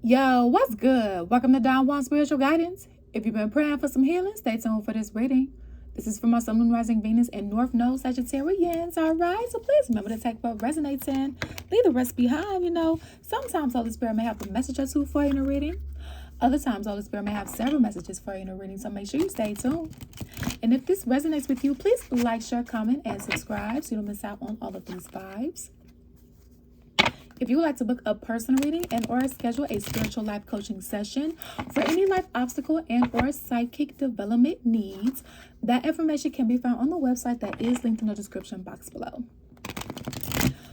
Yo, what's good? Welcome to Don Juan Spiritual Guidance. If you've been praying for some healing, stay tuned for this reading. This is for my Sun, Moon, Rising, Venus, and North Node Sagittarians. All right, so please remember to take what resonates in, leave the rest behind. Sometimes Holy Spirit may have a message or two for you in a reading. Other times, Holy Spirit may have several messages for you in a reading, so make sure you stay tuned. And if this resonates with you, please like, share, comment, and subscribe so you don't miss out on all of these vibes. If you would like to book a personal reading and or schedule a spiritual life coaching session for any life obstacle and or psychic development needs, that information can be found on the website that is linked in the description box below.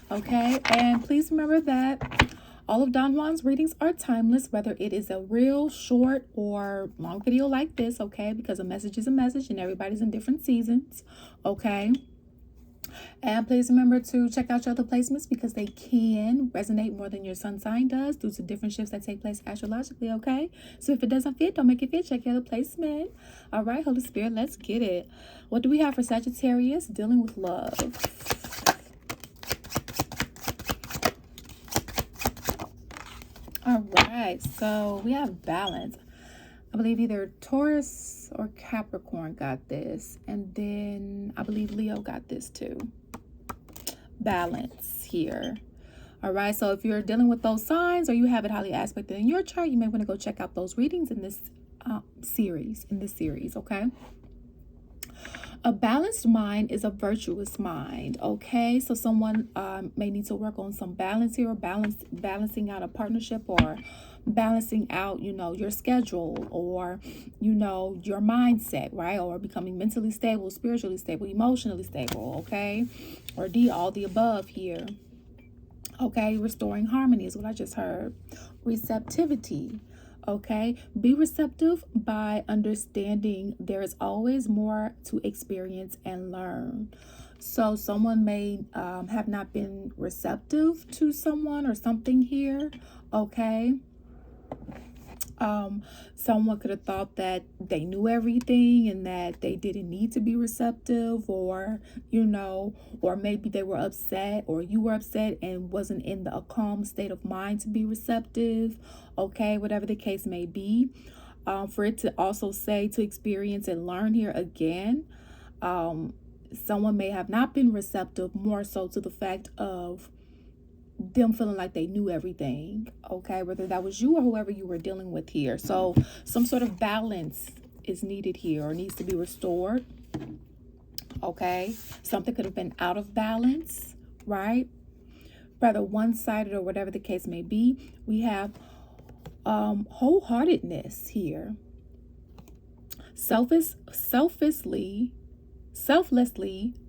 Okay, and please remember that all of Don Juan's readings are timeless, whether it is a real, short, or long video like this, okay? Because a message is a message and everybody's in different seasons, okay? And please remember to check out your other placements because they can resonate more than your sun sign does due to different shifts that take place astrologically, okay? So if it doesn't fit, don't make it fit. Check your other placement. All right, Holy Spirit, let's get it. What do we have for Sagittarius? Dealing with love. All right, so we have balance. I believe either Taurus or Capricorn got this. And then I believe Leo got this too. Balance here. All right, so if you're dealing with those signs or you have it highly aspected in your chart, you may want to go check out those readings in this series, okay? A balanced mind is a virtuous mind, okay? So someone may need to work on some balance here, or balancing out a partnership, or balancing out, your schedule, or, your mindset, right? Or becoming mentally stable, spiritually stable, emotionally stable, okay? Or all the above here. Okay, restoring harmony is what I just heard. Receptivity. Okay, be receptive by understanding there is always more to experience and learn. So someone may have not been receptive to someone or something here. Okay. Someone could have thought that they knew everything and that they didn't need to be receptive, or or maybe they were upset, or you were upset and wasn't in a calm state of mind to be receptive. Okay, whatever the case may be. For it to also say to experience and learn here again, someone may have not been receptive, more so to the fact of them feeling like they knew everything, okay, whether that was you or whoever you were dealing with here. So some sort of balance is needed here, or needs to be restored, okay? Something could have been out of balance, right? Whether one-sided or whatever the case may be. We have wholeheartedness here. Selflessly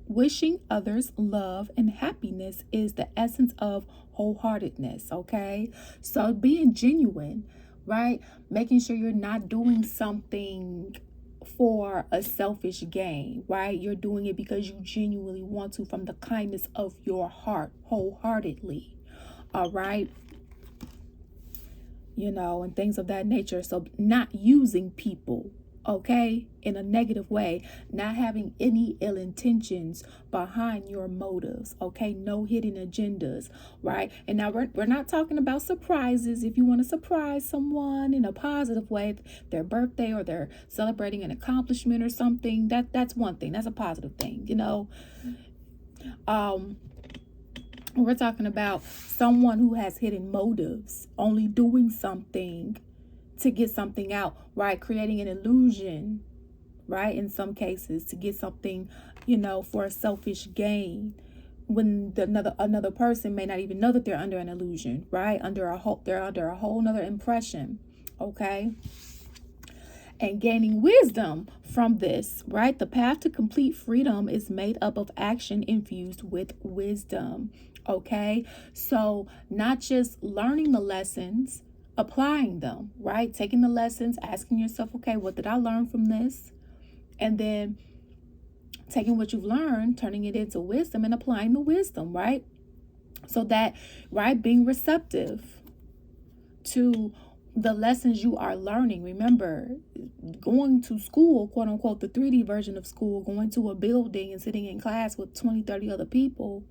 wishing others love and happiness is the essence of wholeheartedness, okay? So being genuine, right? Making sure you're not doing something for a selfish gain, right? You're doing it because you genuinely want to, from the kindness of your heart, wholeheartedly, all right? And things of that nature. So not using people, okay, in a negative way, not having any ill intentions behind your motives, okay? No hidden agendas, right? And now we're not talking about surprises. If you want to surprise someone in a positive way, their birthday, or they're celebrating an accomplishment or something, that's one thing. That's a positive thing, We're talking about someone who has hidden motives, only doing something to get something out, right? Creating an illusion, right? In some cases, to get something, for a selfish gain, when another person may not even know that they're under an illusion, right? They're under a whole nother impression, okay? And gaining wisdom from this, right? The path to complete freedom is made up of action infused with wisdom, okay? So not just learning the lessons, applying them, right? Taking the lessons, asking yourself, okay, what did I learn from this? And then taking what you've learned, turning it into wisdom and applying the wisdom, right? So that, right, being receptive to the lessons you are learning. Remember, going to school, quote unquote, the 3D version of school, going to a building and sitting in class with 20, 30 other people,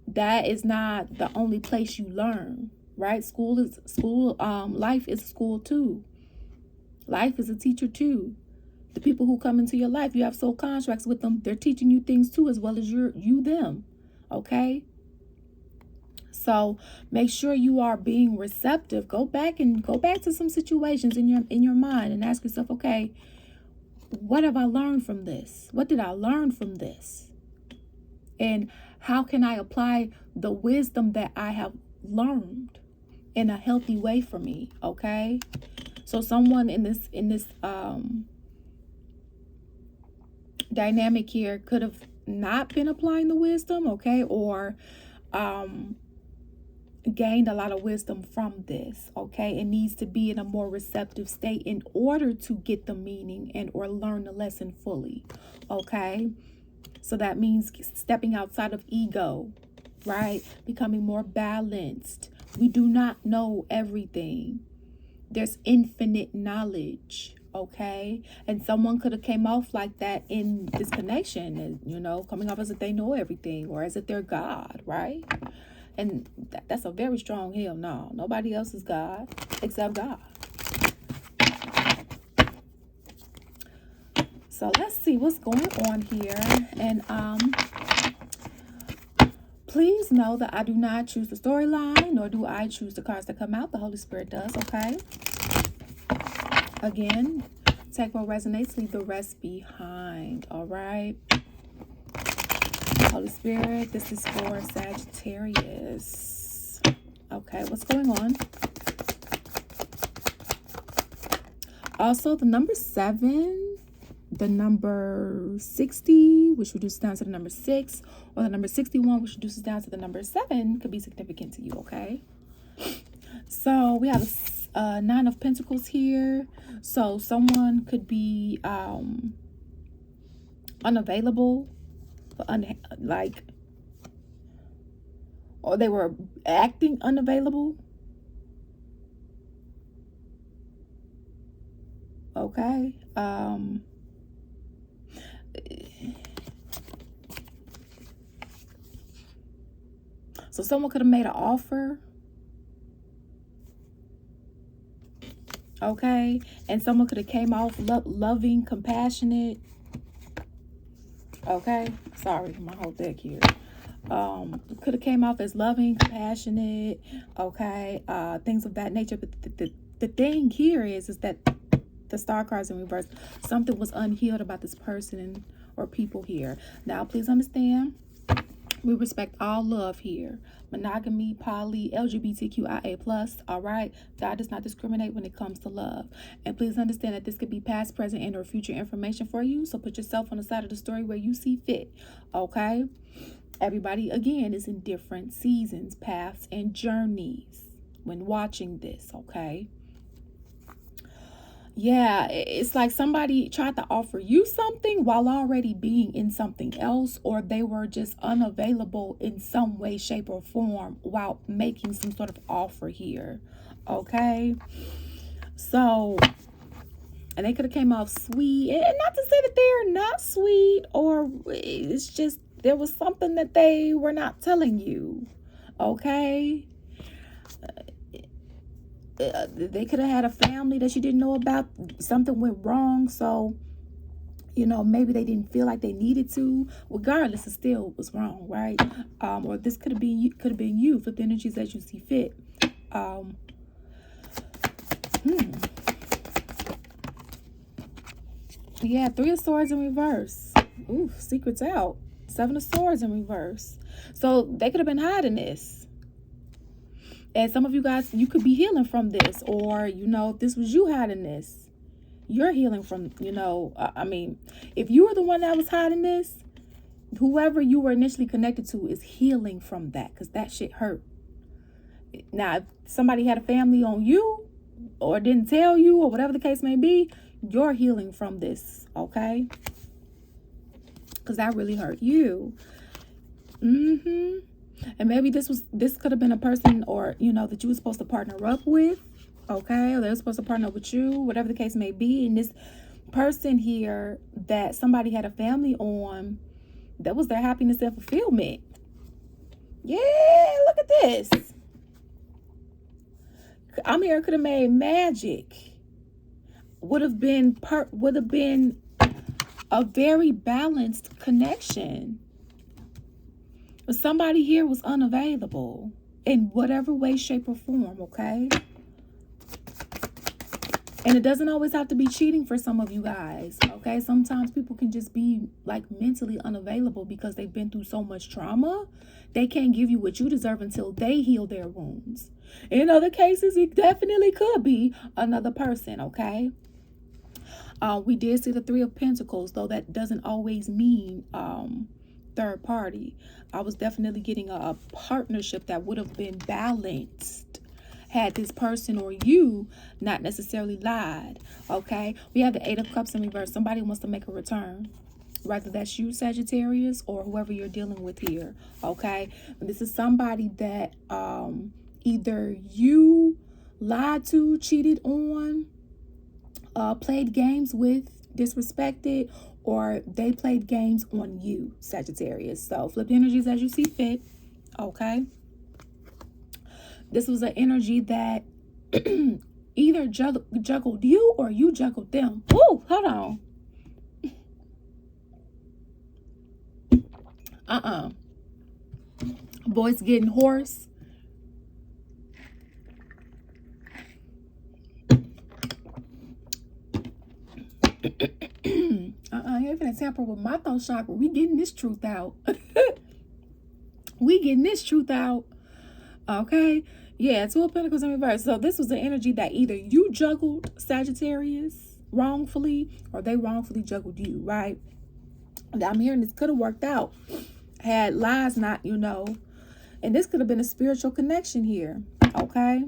that is not the only place you learn. right? Life is school too. Life is a teacher too. The people who come into your life, you have soul contracts with them. They're teaching you things too, as well as you them. Okay? So make sure you are being receptive. Go back to some situations in your mind and ask yourself, okay, what have I learned from this? What did I learn from this? And how can I apply the wisdom that I have learned in a healthy way for me? Okay? So someone in this dynamic here could have not been applying the wisdom, okay, or gained a lot of wisdom from this, okay. It needs to be in a more receptive state in order to get the meaning and or learn the lesson fully, okay. So that means stepping outside of ego, right? Becoming more balanced. We do not know everything. There's infinite knowledge, okay? And someone could have came off like that in this connection, and, you know, coming off as if they know everything or as if they're God, right? And that's a very strong hell no. Nobody else is God except God. So let's see what's going on here. And please know that I do not choose the storyline, nor do I choose the cards that come out. The Holy Spirit does, okay? Again, take what resonates, leave the rest behind, all right? Holy Spirit, this is for Sagittarius. Okay, what's going on? Also, the number 7, the number 60, which reduces down to the number 6, or the number 61, which reduces down to the number 7, could be significant to you, okay? So we have a 9 of Pentacles here. So someone could be unavailable, or they were acting unavailable. Okay. So someone could have made an offer. Okay. And someone could have came off loving, compassionate. Okay. Sorry, my whole deck here. Could have came off as loving, compassionate. Okay. Things of that nature. But the thing here is that the star cards in reverse, something was unhealed about this person or people here. Now, please understand, we respect all love here. Monogamy, poly, LGBTQIA+, all right? God does not discriminate when it comes to love. And please understand that this could be past, present, and or future information for you. So put yourself on the side of the story where you see fit, okay? Everybody, again, is in different seasons, paths, and journeys when watching this, okay? Yeah, it's like somebody tried to offer you something while already being in something else, or they were just unavailable in some way, shape, or form while making some sort of offer here. Okay. So, and they could have came off sweet, and not to say that they're not sweet, or it's just there was something that they were not telling you. Okay. They could have had a family that you didn't know about. Something went wrong, so you know, maybe they didn't feel like they needed to. Regardless, it still was wrong, right? Or this could have been you. Flip the energies as you see fit. Yeah, 3 of Swords in reverse. Ooh, secrets out. 7 of Swords in reverse. So they could have been hiding this. And some of you guys, you could be healing from this, or, you know, if this was you hiding this, you're healing from, you know, I mean, if you were the one that was hiding this, whoever you were initially connected to is healing from that, because that shit hurt. Now, if somebody had a family on you or didn't tell you or whatever the case may be, you're healing from this, okay? Because that really hurt you. And maybe this could have been a person, or, you know, that you were supposed to partner up with, okay? Or they were supposed to partner with you, whatever the case may be. And this person here that somebody had a family on, that was their happiness and fulfillment. Yeah, look at this. I'm here, could have made magic. Would have been a very balanced connection. But somebody here was unavailable in whatever way, shape, or form, okay? And it doesn't always have to be cheating for some of you guys, okay? Sometimes people can just be like mentally unavailable because they've been through so much trauma. They can't give you what you deserve until they heal their wounds. In other cases, it definitely could be another person, okay? We did see the Three of Pentacles, though that doesn't always mean third party. I was definitely getting a partnership that would have been balanced had this person or you not necessarily lied, okay? We have the Eight of Cups in reverse. Somebody wants to make a return. Whether that's you, Sagittarius, or whoever you're dealing with here, okay? And this is somebody that either you lied to, cheated on, played games with, disrespected, or they played games on you, Sagittarius. So flip the energies as you see fit, okay? This was an energy that either juggled you or you juggled them. Ooh, hold on. Voice getting hoarse. You're gonna tamper with my throat chakra. We getting this truth out. We getting this truth out. Okay. Yeah, Two of Pentacles in reverse. So this was the energy that either you juggled Sagittarius wrongfully or they wrongfully juggled you, right? And I'm hearing this could have worked out had lies not, and this could have been a spiritual connection here, okay?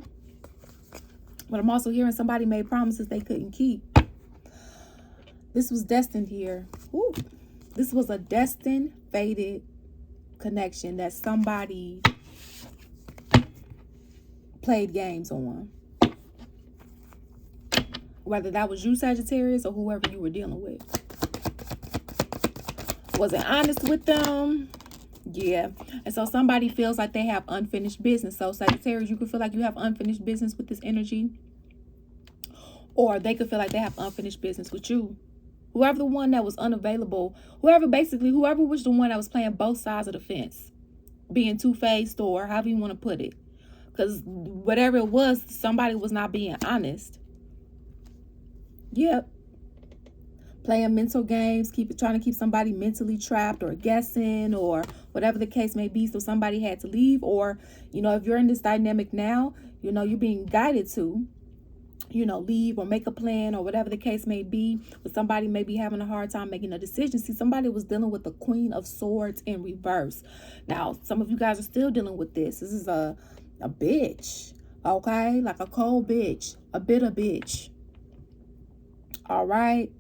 But I'm also hearing somebody made promises they couldn't keep. This was destined here. Ooh. This was a destined, fated connection that somebody played games on. Whether that was you, Sagittarius, or whoever you were dealing with. Wasn't honest with them. Yeah. And so somebody feels like they have unfinished business. So Sagittarius, you could feel like you have unfinished business with this energy. Or they could feel like they have unfinished business with you. Whoever the one that was unavailable, whoever was the one that was playing both sides of the fence, being two-faced or however you want to put it. Because whatever it was, somebody was not being honest. Yep. Playing mental games, trying to keep somebody mentally trapped or guessing or whatever the case may be. So somebody had to leave. Or, if you're in this dynamic now, you're being guided to, leave or make a plan or whatever the case may be. But somebody may be having a hard time making a decision. See, somebody was dealing with the Queen of Swords in reverse. Now, some of you guys are still dealing with this. This is a bitch, okay? Like a cold bitch, a bitter bitch. All right?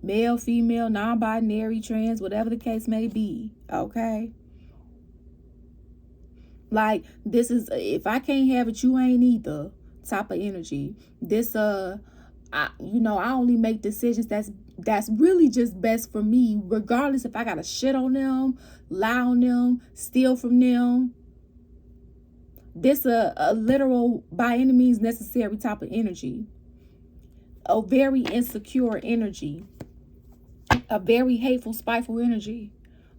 Male, female, non-binary, trans, whatever the case may be, okay? Like, this is, if I can't have it, you ain't either type of energy. This, I only make decisions that's really just best for me, regardless if I gotta shit on them, lie on them, steal from them. This a literal, by any means necessary type of energy. A very insecure energy. A very hateful, spiteful energy.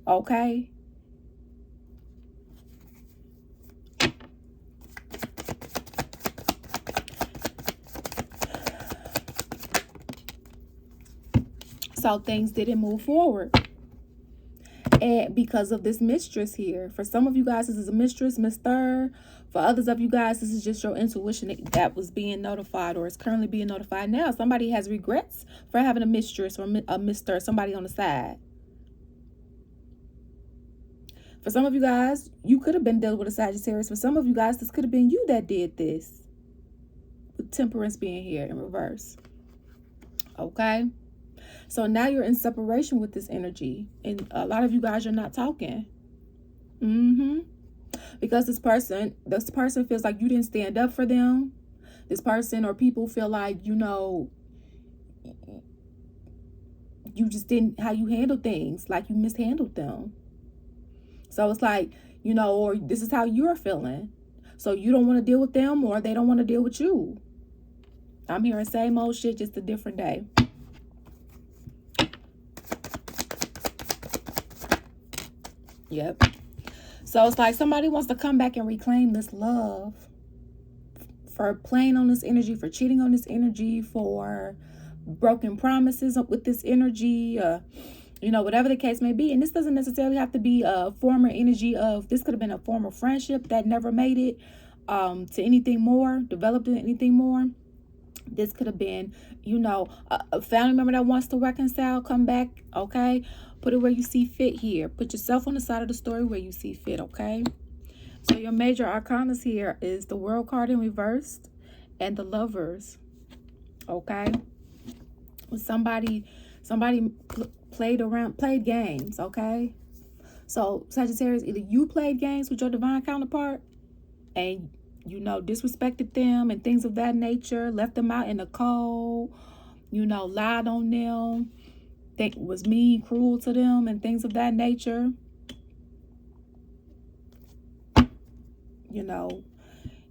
Okay? So things didn't move forward. And because of this mistress here. For some of you guys, this is a mistress, Mr. For others of you guys, this is just your intuition that was being notified or is currently being notified now. Somebody has regrets for having a mistress or a Mr. Somebody on the side. For some of you guys, you could have been dealing with a Sagittarius. For some of you guys, this could have been you that did this. With Temperance being here in reverse. Okay? So now you're in separation with this energy. And a lot of you guys, you're not talking. Because this person feels like you didn't stand up for them. This person or people feel like, you just didn't, how you handle things, like you mishandled them. So it's like, or this is how you're feeling. So you don't want to deal with them, or they don't want to deal with you. I'm hearing same old shit, just a different day. Yep. So it's like somebody wants to come back and reclaim this love for playing on this energy, for cheating on this energy, for broken promises with this energy, you know, whatever the case may be. And this doesn't necessarily have to be a former energy of, this could have been a former friendship that never made it to anything more, developed into anything more. This could have been, you know, a family member that wants to reconcile, come back, okay? Put it where you see fit here. Put yourself on the side of the story where you see fit, okay? So your major arcanas here is the World card in reversed and the Lovers, okay? Somebody played games, okay? So Sagittarius, either you played games with your divine counterpart and, you know, disrespected them and things of that nature, left them out in the cold, you know, lied on them, was mean, cruel to them and things of that nature. You know,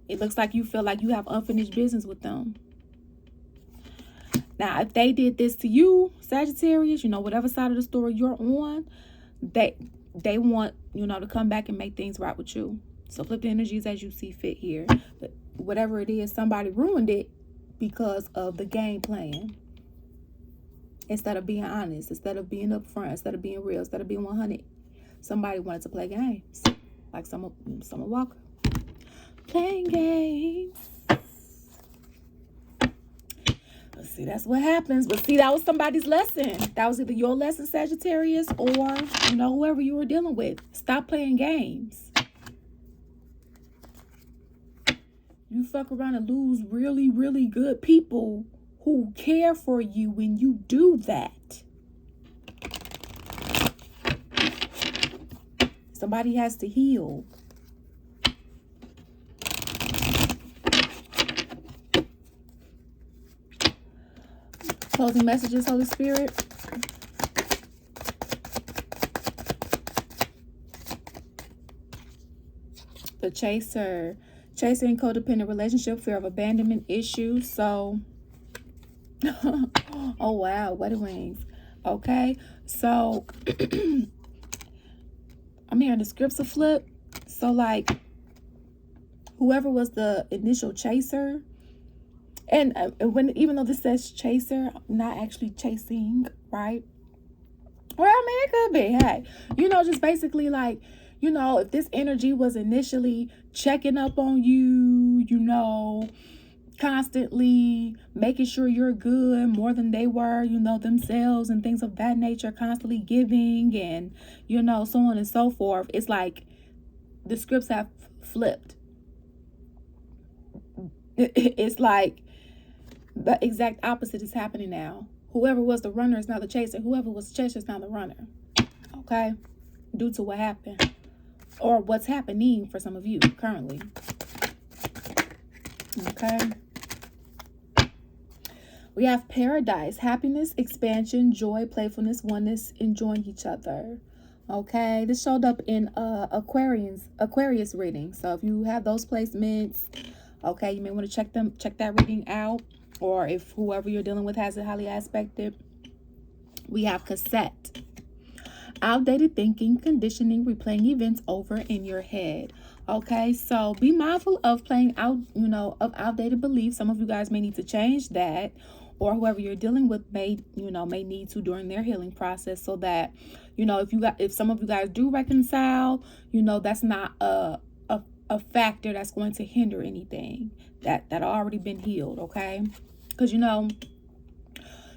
it looks like you feel like you have unfinished business with them. Now, if they did this to you, Sagittarius, you know, whatever side of the story you're on, they want, you know, to come back and make things right with you. So flip the energies as you see fit here. But whatever it is, somebody ruined it because of the game plan. Instead of being honest, instead of being upfront, instead of being real, instead of being 100, somebody wanted to play games. Like Summer Walker. Playing games. Let's see, that's what happens. But see, that was somebody's lesson. That was either your lesson, Sagittarius, or, you know, whoever you were dealing with. Stop playing games. You fuck around and lose really, really good people who care for you when you do that. Somebody has to heal. Closing messages, Holy Spirit. The chaser. Chasing codependent relationship, fear of abandonment issues. So, oh wow, wedding rings. Okay, so I'm hearing the scripts are flip. So like, whoever was the initial chaser, and even though this says chaser, not actually chasing, right? Well, I mean, it could be. Hey, you know, just basically like, you know, if this energy was initially checking up on you, you know, constantly making sure you're good more than they were, you know, themselves and things of that nature, constantly giving and, you know, so on and so forth. It's like the scripts have flipped. It's like the exact opposite is happening now. Whoever was the runner is now the chaser. Whoever was the chaser is now the runner. Okay? Due to what happened. Or what's happening for some of you currently. Okay? We have paradise, happiness, expansion, joy, playfulness, oneness, enjoying each other. Okay? This showed up in Aquarius reading. So if you have those placements, okay, you may want to check that reading out. Or if whoever you're dealing with has it highly aspected. We have cassette. Outdated thinking, conditioning, replaying events over in your head. Okay, so be mindful of playing out, you know, of outdated beliefs. Some of you guys may need to change that, or whoever you're dealing with may need to during their healing process, so that, you know, if some of you guys do reconcile, you know, that's not a factor that's going to hinder anything that already been healed. Okay, because, you know,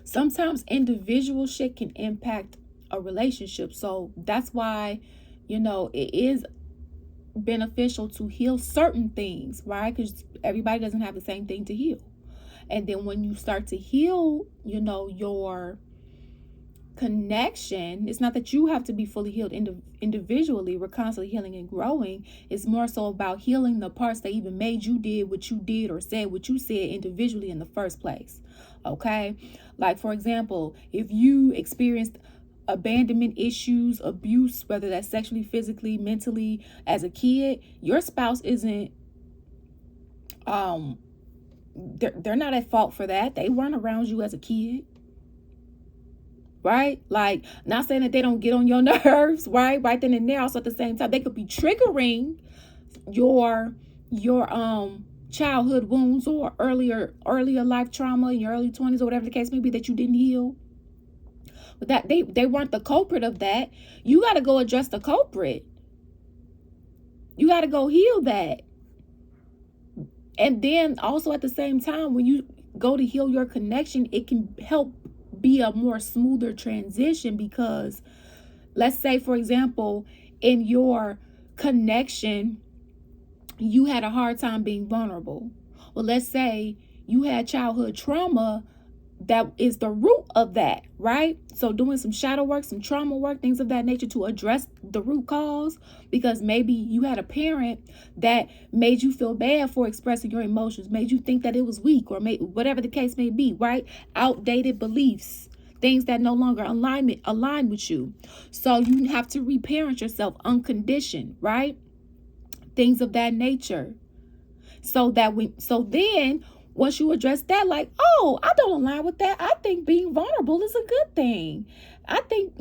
sometimes individual shit can impact a relationship. So that's why, you know, it is beneficial to heal certain things, right? Because everybody doesn't have the same thing to heal. And then when you start to heal, you know, your connection, it's not that you have to be fully healed individually. We're constantly healing and growing. It's more so about healing the parts that even made you did what you did or said what you said individually in the first place. Okay, like for example, if you experienced abandonment issues, abuse, whether that's sexually, physically, mentally, as a kid, your spouse isn't they're not at fault for that. They weren't around you as a kid. Right? Like, not saying that they don't get on your nerves, right? Right then and there. Also at the same time, they could be triggering your childhood wounds or earlier life trauma in your early 20s or whatever the case may be that you didn't heal. But that they weren't the culprit of that. You got to go address the culprit. You got to go heal that. And then also at the same time, when you go to heal your connection, it can help be a more smoother transition, because let's say, for example, in your connection, you had a hard time being vulnerable. Well, let's say you had childhood trauma that is the root of that, right? So doing some shadow work, some trauma work, things of that nature to address the root cause, because maybe you had a parent that made you feel bad for expressing your emotions, made you think that it was weak, or whatever the case may be, right? Outdated beliefs, things that no longer align with you. So you have to reparent yourself unconditioned, right? Things of that nature. So then once you address that, like, oh, I don't align with that. I think being vulnerable is a good thing. I think,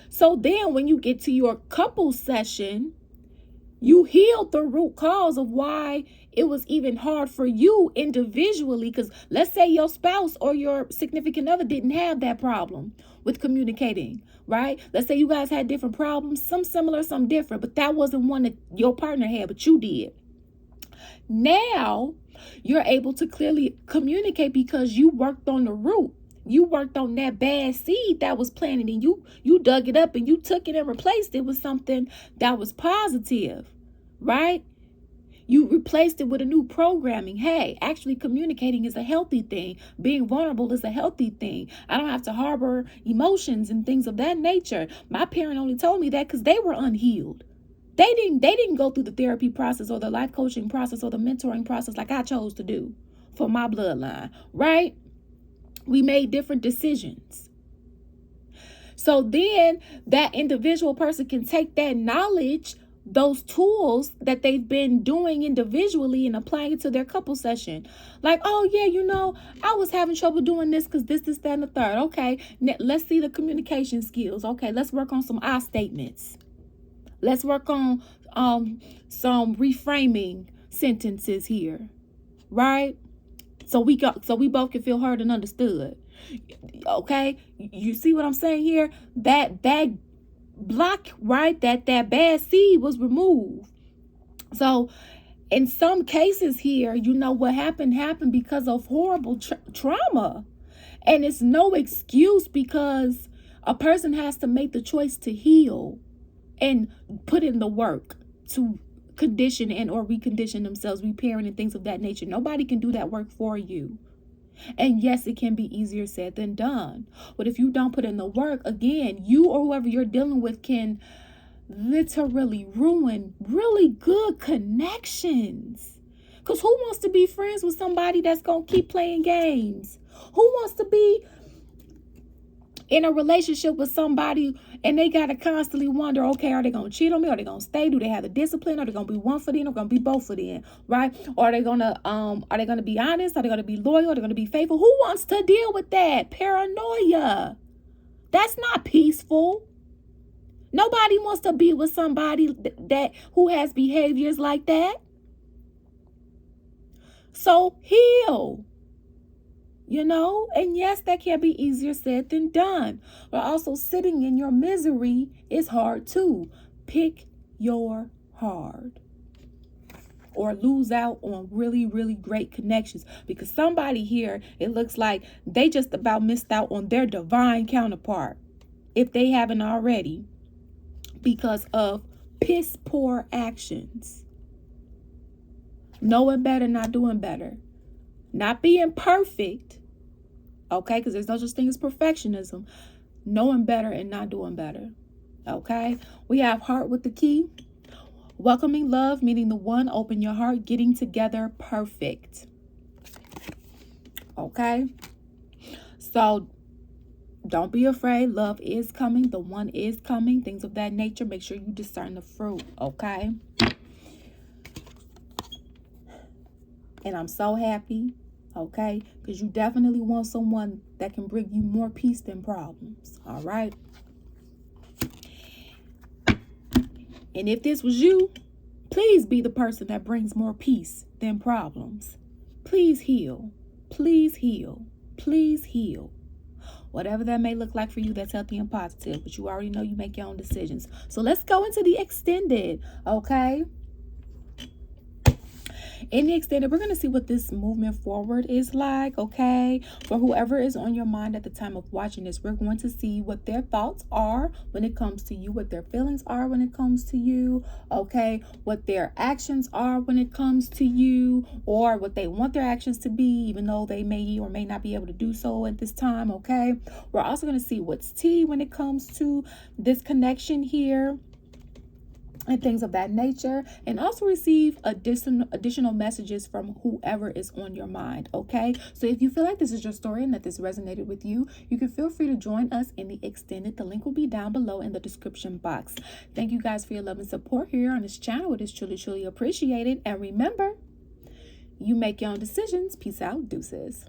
so then when you get to your couple session, you healed the root cause of why it was even hard for you individually. Because let's say your spouse or your significant other didn't have that problem with communicating, right? Let's say you guys had different problems, some similar, some different, but that wasn't one that your partner had, but you did. Now you're able to clearly communicate because you worked on the root. You worked on that bad seed that was planted, and you dug it up and you took it and replaced it with something that was positive, right? You replaced it with a new programming. Hey, actually communicating is a healthy thing. Being vulnerable is a healthy thing. I don't have to harbor emotions and things of that nature. My parent only told me that because they were unhealed. They didn't go through the therapy process or the life coaching process or the mentoring process like I chose to do for my bloodline, right? We made different decisions. So then that individual person can take that knowledge, those tools that they've been doing individually, and applying it to their couple session. Like, oh yeah, I was having trouble doing this because this, that, and the third. Okay, let's see the communication skills. Okay, let's work on some I statements. Let's work on some reframing sentences here, right? So we both can feel heard and understood. Okay, you see what I'm saying here? That block, right? That bad seed was removed. So in some cases here, what happened because of horrible trauma, and it's no excuse, because a person has to make the choice to heal and put in the work to condition and or recondition themselves, reparent and things of that nature. Nobody can do that work for you. And yes, it can be easier said than done. But if you don't put in the work, again, you or whoever you're dealing with can literally ruin really good connections. Because who wants to be friends with somebody that's going to keep playing games? Who wants to be in a relationship with somebody and they got to constantly wonder, okay, are they going to cheat on me? Are they going to stay? Do they have the discipline? Are they going to be one for them? Or going to be both for them? Right? Or are they going to be honest? Are they going to be loyal? Are they going to be faithful? Who wants to deal with that? Paranoia. That's not peaceful. Nobody wants to be with somebody who has behaviors like that. So heal. And yes, that can be easier said than done. But also sitting in your misery is hard too. Pick your hard. Or lose out on really, really great connections. Because somebody here, it looks like they just about missed out on their divine counterpart, if they haven't already, because of piss poor actions. Knowing better, not doing better. Not being perfect. Okay, because there's no such thing as perfectionism. Knowing better and not doing better. Okay, we have heart with the key. Welcoming love, meaning the one, open your heart, getting together, perfect. Okay, so don't be afraid. Love is coming. The one is coming. Things of that nature. Make sure you discern the fruit. Okay. And I'm so happy, okay? Because you definitely want someone that can bring you more peace than problems, all right? And if this was you, please be the person that brings more peace than problems. Please heal. Please heal. Please heal. Whatever that may look like for you, that's healthy and positive. But you already know you make your own decisions. So let's go into the extended, okay? In the extended, we're going to see what this movement forward is like, okay? For whoever is on your mind at the time of watching this, we're going to see what their thoughts are when it comes to you, what their feelings are when it comes to you, okay? What their actions are when it comes to you, or what they want their actions to be, even though they may or may not be able to do so at this time, okay? We're also going to see what's tea when it comes to this connection here, and things of that nature, and also receive additional messages from whoever is on your mind, okay? So if you feel like this is your story and that this resonated with you, you can feel free to join us in the extended. The link will be down below in the description box. Thank you guys for your love and support here on this channel. It is truly appreciated. And remember, you make your own decisions. Peace out. Deuces.